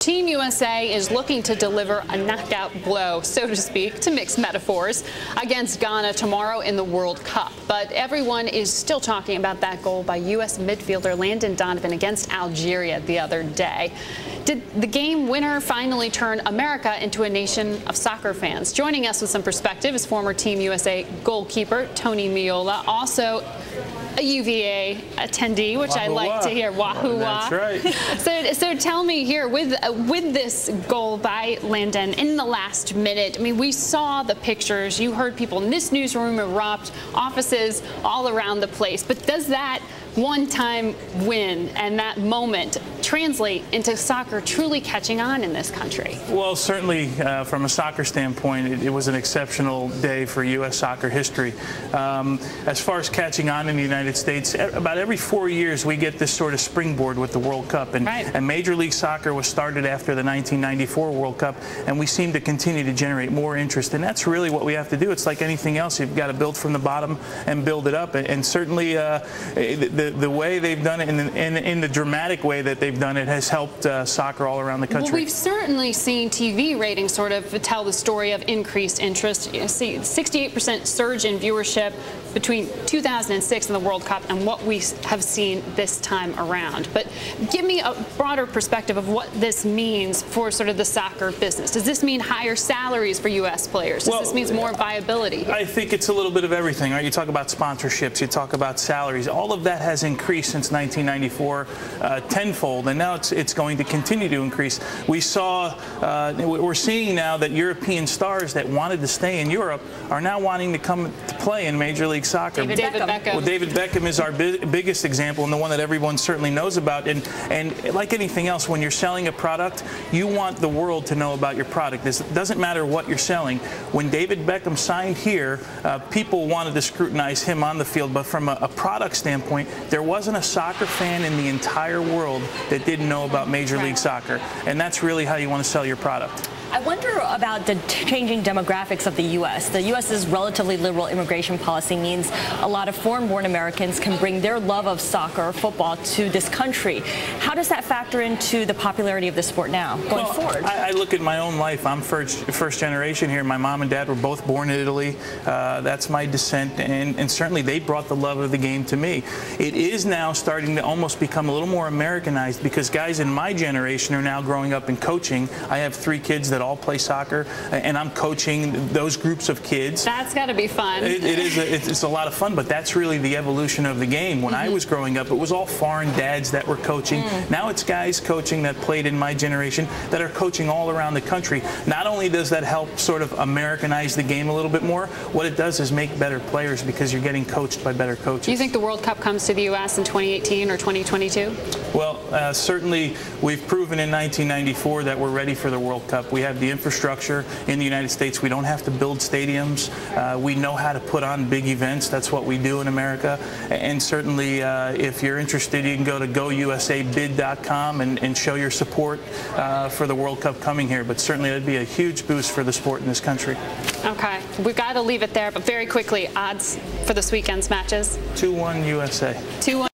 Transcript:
Team USA is looking to deliver a knockout blow, so to speak, to mix metaphors, against Ghana tomorrow in the World Cup. But everyone is still talking about that goal by U.S. midfielder Landon Donovan against Algeria the other day. Did the game winner finally turn America into a nation of soccer fans? Joining us with some perspective is former Team USA goalkeeper Tony Meola, also a UVA attendee, which I like to hear. Wahoo wah. That's right. So tell me here, with this goal by Landon in the last minute, I mean, we saw the pictures. You heard people in this newsroom erupt, offices all around the place. But does that one-time win and that moment translate into soccer truly catching on in this country? Well, certainly from a soccer standpoint, it was an exceptional day for U.S. soccer history. As far as catching on in the United States, about every 4 years we get this sort of springboard with the World Cup. And Major League Soccer was started after the 1994 World Cup, and we seem to continue to generate more interest. And that's really what we have to do. It's like anything else. You've got to build from the bottom and build it up. And certainly the way they've done it, in the dramatic way that they've done it, has helped soccer all around the country. Well, we've certainly seen TV ratings sort of tell the story of increased interest. You see 68% surge in viewership between 2006 and the World Cup and what we have seen this time around. But give me a broader perspective of what this means for sort of the soccer business. Does this mean higher salaries for U.S. players? Does this mean more viability? I think it's a little bit of everything, right? You talk about sponsorships, you talk about salaries. All of that has increased since 1994 tenfold, and now it's going to continue to increase. We're seeing now that European stars that wanted to stay in Europe are now wanting to come to play in Major League Soccer. David Beckham. Well, David Beckham is our biggest example, and the one that everyone certainly knows about. And like anything else, when you're selling a product, you want the world to know about your product. It doesn't matter what you're selling. When David Beckham signed here, people wanted to scrutinize him on the field, but from a product standpoint, there wasn't a soccer fan in the entire world that didn't know about Major League Soccer. And that's really how you want to sell your product. I wonder about the changing demographics of the U.S. The U.S.'s relatively liberal immigration policy means a lot of foreign-born Americans can bring their love of soccer or football to this country. How does that factor into the popularity of the sport now, going forward? I look at my own life. I'm first generation here. My mom and dad were both born in Italy. That's my descent, and certainly they brought the love of the game to me. It is now starting to almost become a little more Americanized because guys in my generation are now growing up and coaching. I have 3 kids that all play soccer, and I'm coaching those groups of kids. That's got to be fun. It's a lot of fun, but that's really the evolution of the game. When I was growing up, it was all foreign dads that were coaching. Now it's guys coaching that played in my generation that are coaching all around the country. Not only does that help sort of Americanize the game a little bit more, what it does is make better players because you're getting coached by better coaches. Do you think the World Cup comes to the U.S. in 2018 or 2022? Well, certainly we've proven in 1994 that we're ready for the World Cup. We have the infrastructure in the United States. We don't have to build stadiums. We know how to put on big events. That's what we do in America. And certainly, if you're interested, you can go to gousabid.com and show your support for the World Cup coming here. But certainly, it'd be a huge boost for the sport in this country. Okay, we've got to leave it there. But very quickly, odds for this weekend's matches. 2-1 USA. 2-1.